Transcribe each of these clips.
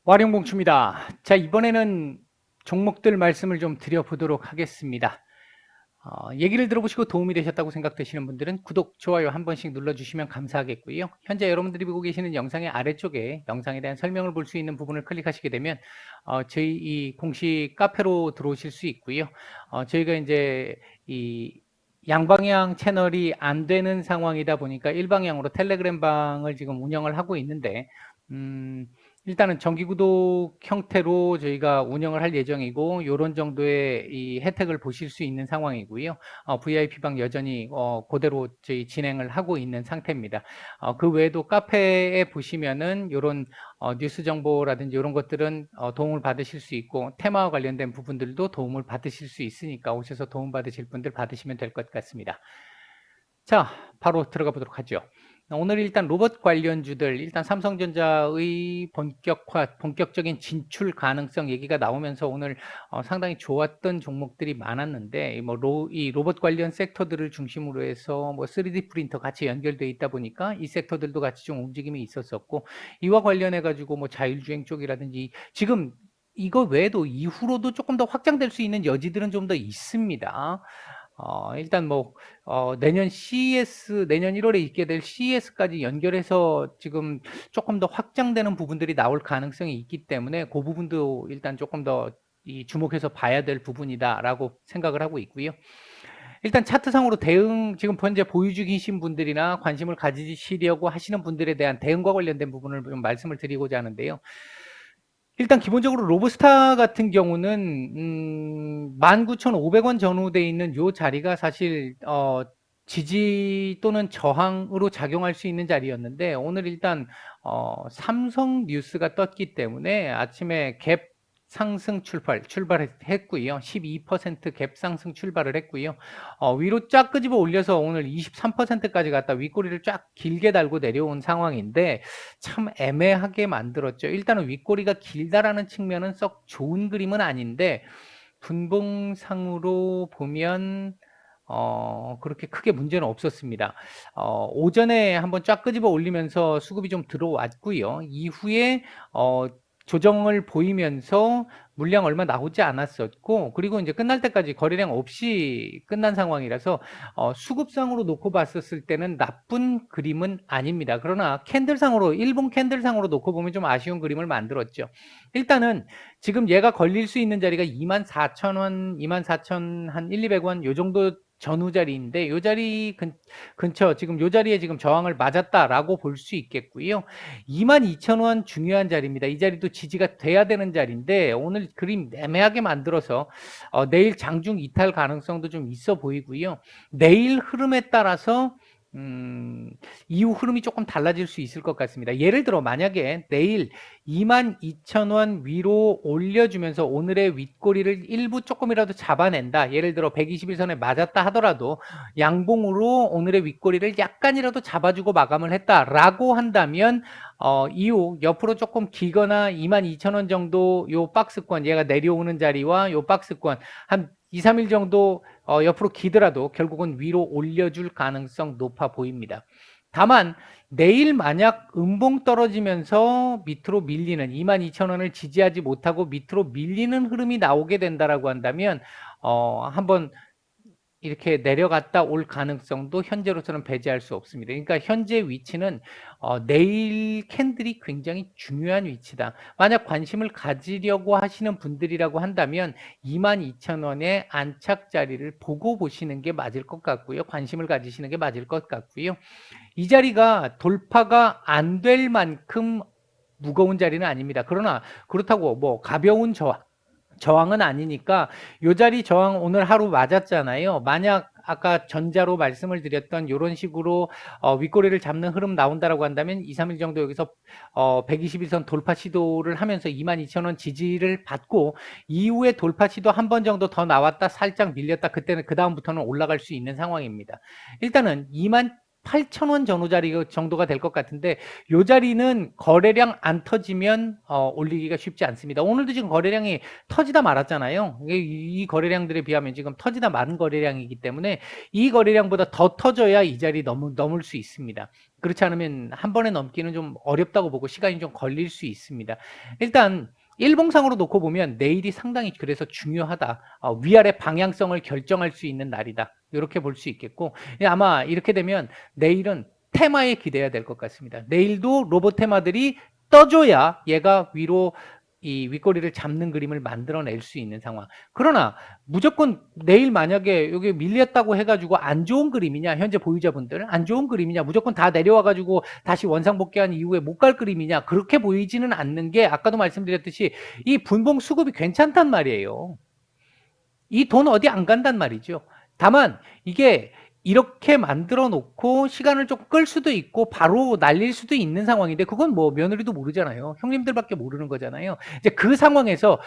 와룡봉추입니다. 자, 이번에는 종목들 말씀을 좀 드려보도록 하겠습니다. 얘기를 들어보시고 도움이 되셨다고 생각되시는 분들은 구독, 좋아요 한 번씩 눌러주시면 감사하겠고요. 현재 여러분들이 보고 계시는 영상의 아래쪽에 영상에 대한 설명을 볼 수 있는 부분을 클릭하시게 되면 저희 이 공식 카페로 들어오실 수 있고요. 저희가 이제 이 양방향 채널이 안 되는 상황이다 보니까 일방향으로 텔레그램 방을 지금 운영을 하고 있는데 일단은 정기구독 형태로 저희가 운영을 할 예정이고 요런 정도의 이 혜택을 보실 수 있는 상황이고요. VIP방 여전히 그대로 저희 진행을 하고 있는 상태입니다. 그 외에도 카페에 보시면은 요런 뉴스 정보라든지 이런 것들은 도움을 받으실 수 있고 테마와 관련된 부분들도 도움을 받으실 수 있으니까 오셔서 도움 받으실 분들 받으시면 될 것 같습니다. 자, 바로 들어가 보도록 하죠. 오늘 일단 로봇 관련주들, 일단 삼성전자의 본격적인 진출 가능성 얘기가 나오면서 오늘 상당히 좋았던 종목들이 많았는데, 이 로봇 관련 섹터들을 중심으로 해서 3D 프린터 같이 연결되어 있다 보니까 이 섹터들도 같이 좀 움직임이 있었었고, 이와 관련해가지고 자율주행 쪽이라든지 지금 이거 외에도 이후로도 조금 더 확장될 수 있는 여지들은 좀 더 있습니다. 일단 내년 CES, 내년 1월에 있게 될 CES까지 연결해서 지금 조금 더 확장되는 부분들이 나올 가능성이 있기 때문에 그 부분도 일단 조금 더 주목해서 봐야 될 부분이다라고 생각을 하고 있고요. 일단 차트상으로 지금 현재 보유 중이신 분들이나 관심을 가지시려고 하시는 분들에 대한 대응과 관련된 부분을 좀 말씀을 드리고자 하는데요. 일단 기본적으로 로브스타 같은 경우는 19,500원 전후돼 있는 요 자리가 사실 지지 또는 저항으로 작용할 수 있는 자리였는데 오늘 일단 삼성 뉴스가 떴기 때문에 아침에 갭 상승 출발했고요. 12%갭 상승 출발을 했고요. 위로 쫙 끄집어 올려서 오늘 23%까지 갔다 윗꼬리를 쫙 길게 달고 내려온 상황인데 참 애매하게 만들었죠. 일단은 윗꼬리가 길다라는 측면은 썩 좋은 그림은 아닌데 분봉상으로 보면 그렇게 크게 문제는 없었습니다. 오전에 한번 쫙 끄집어 올리면서 수급이 좀 들어왔고요. 이후에 조정을 보이면서 물량 얼마 나오지 않았었고 그리고 이제 끝날 때까지 거래량 없이 끝난 상황이라서 수급상으로 놓고 봤었을 때는 나쁜 그림은 아닙니다. 그러나 캔들상으로 일본 캔들상으로 놓고 보면 좀 아쉬운 그림을 만들었죠. 일단은 지금 얘가 걸릴 수 있는 자리가 24,000원, 24,000 한 1, 200원 요 정도 전후 자리인데 요 자리 근처 지금 요 자리에 지금 저항을 맞았다라고 볼 수 있겠고요. 22,000원 중요한 자리입니다. 이 자리도 지지가 돼야 되는 자리인데 오늘 그림 애매하게 만들어서 내일 장중 이탈 가능성도 좀 있어 보이고요. 내일 흐름에 따라서 이후 흐름이 조금 달라질 수 있을 것 같습니다. 예를 들어 만약에 내일 22,000원 위로 올려주면서 오늘의 윗꼬리를 일부 조금이라도 잡아낸다. 예를 들어 121선에 맞았다 하더라도 양봉으로 오늘의 윗꼬리를 약간이라도 잡아주고 마감을 했다라고 한다면 이후 옆으로 조금 길거나 22,000원 정도 요 박스권 얘가 내려오는 자리와 요 박스권 한 2, 3일 정도 옆으로 기더라도 결국은 위로 올려줄 가능성 높아 보입니다. 다만 내일 만약 음봉 떨어지면서 밑으로 밀리는 22,000원을 지지하지 못하고 밑으로 밀리는 흐름이 나오게 된다라고 한다면 한번 이렇게 내려갔다 올 가능성도 현재로서는 배제할 수 없습니다. 그러니까 현재 위치는 내일 캔들이 굉장히 중요한 위치다. 만약 관심을 가지려고 하시는 분들이라고 한다면 22,000원의 안착 자리를 보고 보시는 게 맞을 것 같고요. 관심을 가지시는 게 맞을 것 같고요. 이 자리가 돌파가 안 될 만큼 무거운 자리는 아닙니다. 그러나 그렇다고 가벼운 저항은 아니니까 요 자리 저항 오늘 하루 맞았잖아요. 만약 아까 전자로 말씀을 드렸던 이런 식으로 윗꼬리를 잡는 흐름 나온다라고 한다면 2, 3일 정도 여기서 121선 돌파 시도를 하면서 22,000원 지지를 받고 이후에 돌파 시도 한 번 정도 더 나왔다 살짝 밀렸다 그때는 그 다음부터는 올라갈 수 있는 상황입니다. 일단은 8,000원 전후 자리 정도가 될 것 같은데 요 자리는 거래량 안 터지면 올리기가 쉽지 않습니다. 오늘도 지금 거래량이 터지다 말았잖아요. 이 거래량들에 비하면 지금 터지다 마른 거래량이기 때문에 이 거래량보다 더 터져야 이 자리 넘을 수 있습니다. 그렇지 않으면 한 번에 넘기는 좀 어렵다고 보고 시간이 좀 걸릴 수 있습니다. 일단 일봉상으로 놓고 보면 내일이 상당히 그래서 중요하다. 위아래 방향성을 결정할 수 있는 날이다. 이렇게 볼 수 있겠고 아마 이렇게 되면 내일은 테마에 기대해야 될 것 같습니다. 내일도 로봇 테마들이 떠줘야 얘가 위로 이 윗꼬리를 잡는 그림을 만들어낼 수 있는 상황. 그러나 무조건 내일 만약에 여기 밀렸다고 해가지고 안 좋은 그림이냐, 현재 보유자분들 안 좋은 그림이냐, 무조건 다 내려와가지고 다시 원상복귀한 이후에 못 갈 그림이냐, 그렇게 보이지는 않는 게 아까도 말씀드렸듯이 이 분봉 수급이 괜찮단 말이에요. 이 돈 어디 안 간단 말이죠. 다만 이게 이렇게 만들어 놓고 시간을 좀 끌 수도 있고 바로 날릴 수도 있는 상황인데 그건 뭐 며느리도 모르잖아요. 형님들밖에 모르는 거잖아요. 이제 그 상황에서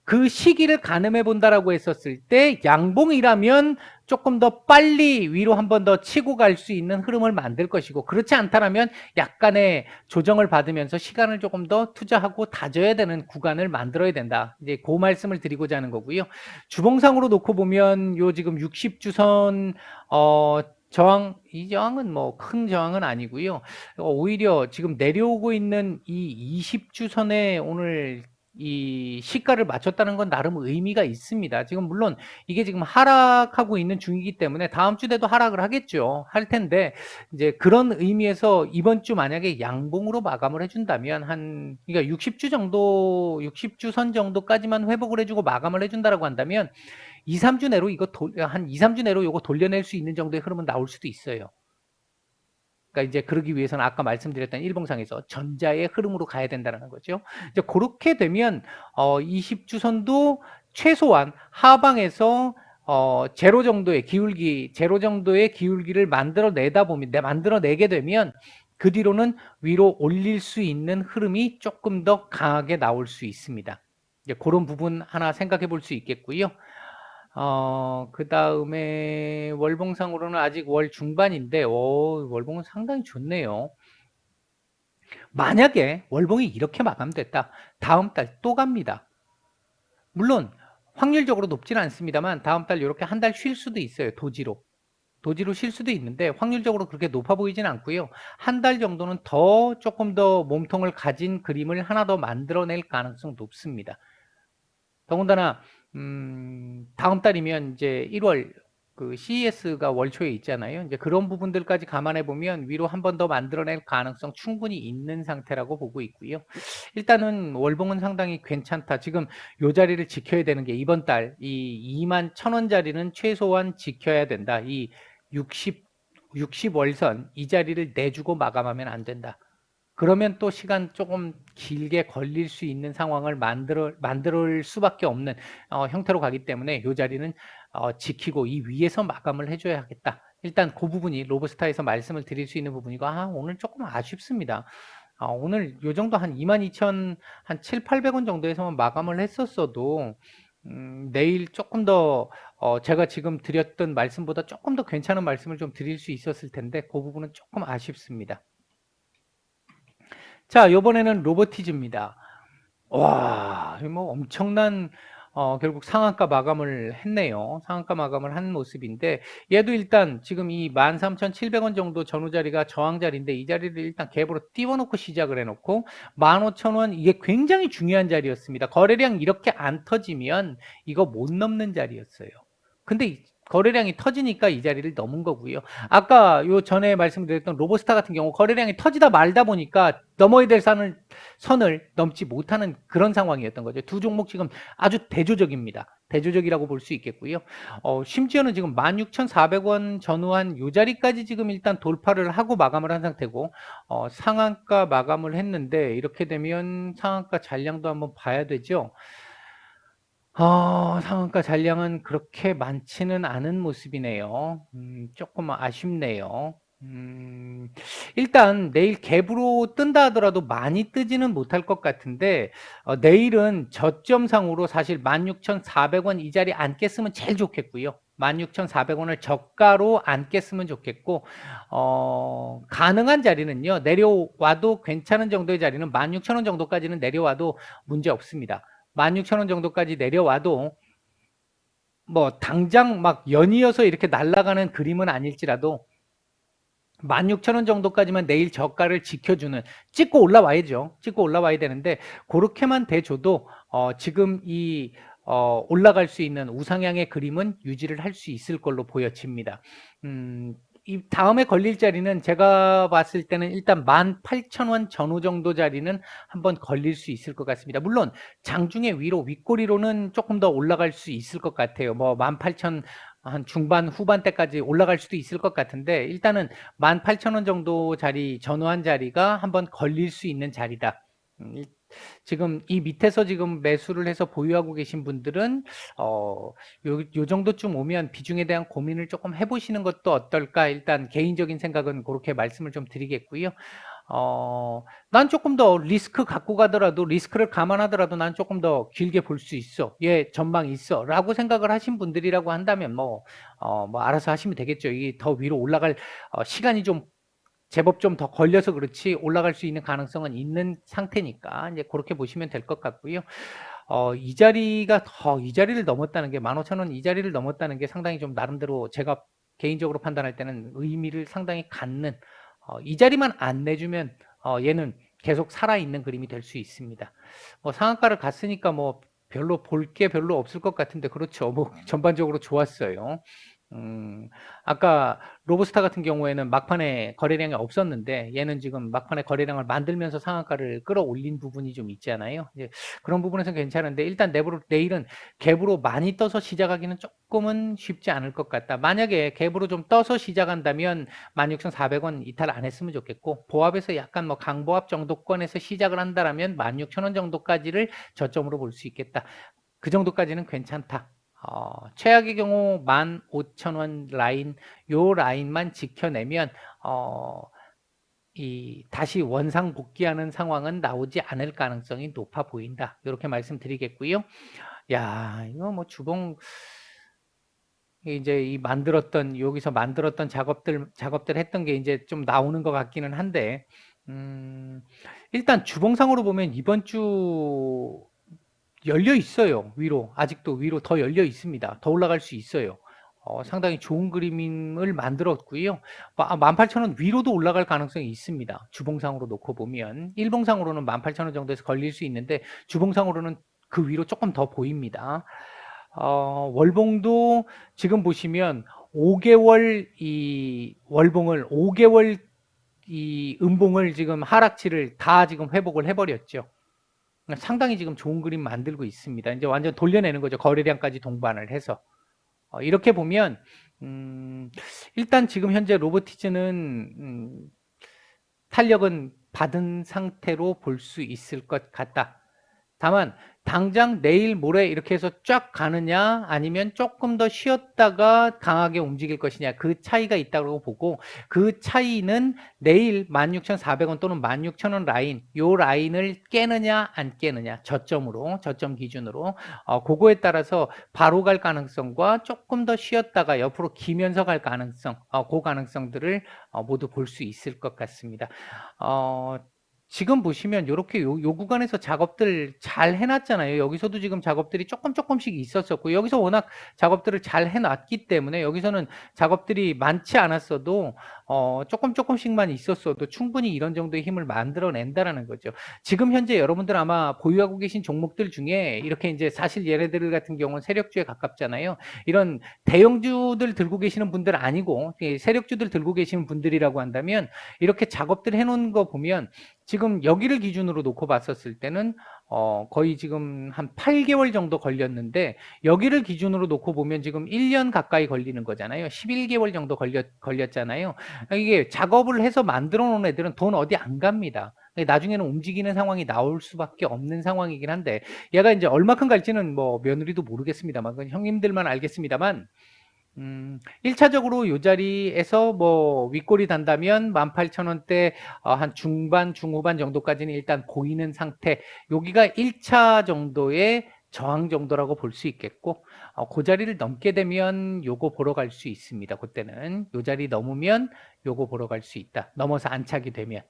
그 시기를 가늠해 본다라고 했었을 때 양봉이라면 조금 더 빨리 위로 한 번 더 치고 갈 수 있는 흐름을 만들 것이고 그렇지 않다면 약간의 조정을 받으면서 시간을 조금 더 투자하고 다져야 되는 구간을 만들어야 된다. 이제 그 말씀을 드리고자 하는 거고요. 주봉상으로 놓고 보면 요 지금 60주선 저항, 이 저항은 뭐 큰 저항은 아니고요. 오히려 지금 내려오고 있는 이 20주선에 오늘 이 시가를 맞췄다는 건 나름 의미가 있습니다. 지금 물론 이게 지금 하락하고 있는 중이기 때문에 다음 주에도 하락을 하겠죠. 할 텐데 이제 그런 의미에서 이번 주 만약에 양봉으로 마감을 해준다면 그러니까 60주 정도, 60주선 정도까지만 회복을 해주고 마감을 해준다라고 한다면 2, 3주 내로 한 2, 3주 내로 이거 돌려낼 수 있는 정도의 흐름은 나올 수도 있어요. 그러니까 이제 그러기 위해서는 아까 말씀드렸던 일봉상에서 전자의 흐름으로 가야 된다는 거죠. 이제 그렇게 되면 20주선도 최소한 하방에서 제로 정도의 기울기를 만들어내게 되면 그 뒤로는 위로 올릴 수 있는 흐름이 조금 더 강하게 나올 수 있습니다. 이제 그런 부분 하나 생각해 볼 수 있겠고요. 그 다음에 월봉상으로는 아직 월 중반인데, 월봉은 상당히 좋네요. 만약에 월봉이 이렇게 마감됐다. 다음 달 또 갑니다. 물론 확률적으로 높지는 않습니다만 다음 달 이렇게 한 달 쉴 수도 있어요. 도지로 쉴 수도 있는데 확률적으로 그렇게 높아 보이지는 않고요. 한 달 정도는 조금 더 몸통을 가진 그림을 하나 더 만들어낼 가능성 높습니다. 더군다나 다음 달이면 이제 1월 그 CES가 월 초에 있잖아요. 이제 그런 부분들까지 감안해 보면 위로 한 번 더 만들어낼 가능성 충분히 있는 상태라고 보고 있고요. 일단은 월봉은 상당히 괜찮다. 지금 요 자리를 지켜야 되는 게 이번 달 이 21,000원 자리는 최소한 지켜야 된다. 이 60월선 이 자리를 내주고 마감하면 안 된다. 그러면 또 시간 조금 길게 걸릴 수 있는 상황을 만들 수밖에 없는 형태로 가기 때문에 이 자리는 지키고 이 위에서 마감을 해줘야겠다. 일단 그 부분이 로브스타에서 말씀을 드릴 수 있는 부분이고 오늘 조금 아쉽습니다. 오늘 요 정도 한 22,000, 한 7, 800원 정도에서만 마감을 했었어도 내일 조금 더 제가 지금 드렸던 말씀보다 조금 더 괜찮은 말씀을 좀 드릴 수 있었을 텐데 그 부분은 조금 아쉽습니다. 자, 요번에는 로보티즈입니다. 와, 뭐 엄청난 결국 상한가 마감을 했네요. 상한가 마감을 한 모습인데 얘도 일단 지금 이 13,700원 정도 전후 자리가 저항 자리인데 이 자리를 일단 갭으로 띄워놓고 시작을 해놓고 15,000원 이게 굉장히 중요한 자리였습니다. 거래량 이렇게 안 터지면 이거 못 넘는 자리였어요. 근데 거래량이 터지니까 이 자리를 넘은 거고요. 아까 요 전에 말씀드렸던 로보스타 같은 경우 거래량이 터지다 말다 보니까 넘어야 될 선을 넘지 못하는 그런 상황이었던 거죠. 두 종목 지금 아주 대조적입니다. 대조적이라고 볼 수 있겠고요. 심지어는 지금 16,400원 전후한 요 자리까지 지금 일단 돌파를 하고 마감을 한 상태고 상한가 마감을 했는데 이렇게 되면 상한가 잔량도 한번 봐야 되죠. 상한가 잔량은 그렇게 많지는 않은 모습이네요. 조금 아쉽네요. 일단 내일 갭으로 뜬다 하더라도 많이 뜨지는 못할 것 같은데 내일은 저점상으로 사실 16,400원 이 자리 안 깼으면 제일 좋겠고요. 16,400원을 저가로 안 깼으면 좋겠고, 가능한 자리는요, 내려와도 괜찮은 정도의 자리는 16,000원 정도까지는 내려와도 문제 없습니다. 16,000원 정도까지 내려와도 뭐 당장 막 연이어서 이렇게 날아가는 그림은 아닐지라도 16,000원 정도까지만 내일 저가를 지켜주는, 찍고 올라와야죠. 찍고 올라와야 되는데 그렇게만 돼줘도 지금 이 올라갈 수 있는 우상향의 그림은 유지를 할 수 있을 걸로 보여집니다. 이 다음에 걸릴 자리는 제가 봤을 때는 일단 18,000원 전후 정도 자리는 한번 걸릴 수 있을 것 같습니다. 물론 장중에 위로 윗꼬리로는 조금 더 올라갈 수 있을 것 같아요. 뭐 18,000 한 중반 후반대까지 올라갈 수도 있을 것 같은데 일단은 18,000원 정도 자리 전후한 자리가 한번 걸릴 수 있는 자리다. 지금 이 밑에서 지금 매수를 해서 보유하고 계신 분들은 요 정도쯤 오면 비중에 대한 고민을 조금 해보시는 것도 어떨까. 일단 개인적인 생각은 그렇게 말씀을 좀 드리겠고요. 난 조금 더 리스크 갖고 가더라도, 리스크를 감안하더라도 난 조금 더 길게 볼 수 있어. 예, 전망이 있어. 라고 생각을 하신 분들이라고 한다면 뭐 알아서 하시면 되겠죠. 이게 더 위로 올라갈 시간이 좀 제법 좀 더 걸려서 그렇지 올라갈 수 있는 가능성은 있는 상태니까 이제 그렇게 보시면 될 것 같고요. 이 자리가 이 자리를 넘었다는 게 15,000원 이 자리를 넘었다는 게 상당히 좀 나름대로 제가 개인적으로 판단할 때는 의미를 상당히 갖는 이 자리만 안 내주면 얘는 계속 살아있는 그림이 될 수 있습니다. 뭐 상한가를 갔으니까 뭐 별로 볼 게 별로 없을 것 같은데 그렇죠. 뭐 전반적으로 좋았어요. 아까 로브스타 같은 경우에는 막판에 거래량이 없었는데 얘는 지금 막판에 거래량을 만들면서 상한가를 끌어올린 부분이 좀 있잖아요. 이제 그런 부분에서 괜찮은데 일단 내일은 갭으로 많이 떠서 시작하기는 조금은 쉽지 않을 것 같다. 만약에 갭으로 좀 떠서 시작한다면 16,400원 이탈 안 했으면 좋겠고 보합에서 약간 뭐 강보합 정도권에서 시작을 한다라면 16,000원 정도까지를 저점으로 볼 수 있겠다. 그 정도까지는 괜찮다. 최악의 경우 15,000원 라인, 요 라인만 지켜내면 다시 원상 복귀하는 상황은 나오지 않을 가능성이 높아 보인다. 이렇게 말씀드리겠고요. 야, 이거 뭐 주봉 이제 여기서 만들었던 작업들 했던 게 이제 좀 나오는 것 같기는 한데, 일단 주봉상으로 보면 이번 주 열려 있어요. 위로. 아직도 위로 더 열려 있습니다. 더 올라갈 수 있어요. 상당히 좋은 그림을 만들었고요. 18,000원 위로도 올라갈 가능성이 있습니다. 주봉상으로 놓고 보면. 일봉상으로는 18,000원 정도에서 걸릴 수 있는데 주봉상으로는 그 위로 조금 더 보입니다. 월봉도 지금 보시면 5개월 이 월봉을 5개월 이 음봉을 지금 하락치를 다 지금 회복을 해버렸죠. 상당히 지금 좋은 그림 만들고 있습니다. 이제 완전 돌려내는 거죠. 거래량까지 동반을 해서. 이렇게 보면 일단 지금 현재 로보티즈는 탄력은 받은 상태로 볼 수 있을 것 같다. 다만 당장 내일 모레 이렇게 해서 쫙 가느냐 아니면 조금 더 쉬었다가 강하게 움직일 것이냐 그 차이가 있다고 보고 그 차이는 내일 16,400원 또는 16,000원 라인 요 라인을 깨느냐 안 깨느냐 저점 기준으로 그거에 따라서 바로 갈 가능성과 조금 더 쉬었다가 옆으로 기면서 갈 가능성 그 가능성들을 모두 볼 수 있을 것 같습니다. 지금 보시면 이렇게 요 구간에서 작업들 잘 해놨잖아요. 여기서도 지금 작업들이 조금씩 있었었고 여기서 워낙 작업들을 잘 해놨기 때문에 여기서는 작업들이 많지 않았어도 조금씩만 있었어도 충분히 이런 정도의 힘을 만들어낸다라는 거죠. 지금 현재 여러분들 아마 보유하고 계신 종목들 중에 이렇게 이제 사실 얘네들 같은 경우는 세력주에 가깝잖아요. 이런 대형주들 들고 계시는 분들 아니고 세력주들 들고 계시는 분들이라고 한다면 이렇게 작업들 해놓은 거 보면 지금 여기를 기준으로 놓고 봤었을 때는 거의 지금 한 8개월 정도 걸렸는데 여기를 기준으로 놓고 보면 지금 1년 가까이 걸리는 거잖아요. 11개월 정도 걸렸잖아요. 이게 작업을 해서 만들어 놓은 애들은 돈 어디 안 갑니다. 나중에는 움직이는 상황이 나올 수밖에 없는 상황이긴 한데 얘가 이제 얼마큼 갈지는 뭐 며느리도 모르겠습니다만 형님들만 알겠습니다만 1차적으로 이 자리에서 뭐 윗골이 단다면 18,000원대 한 중반, 중후반 정도까지는 일단 보이는 상태. 여기가 1차 정도의 저항 정도라고 볼 수 있겠고 그 자리를 넘게 되면 요거 보러 갈 수 있습니다. 그때는 요 자리 넘으면 요거 보러 갈 수 있다. 넘어서 안착이 되면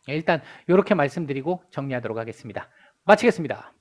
일단 요렇게 말씀드리고 정리하도록 하겠습니다. 마치겠습니다.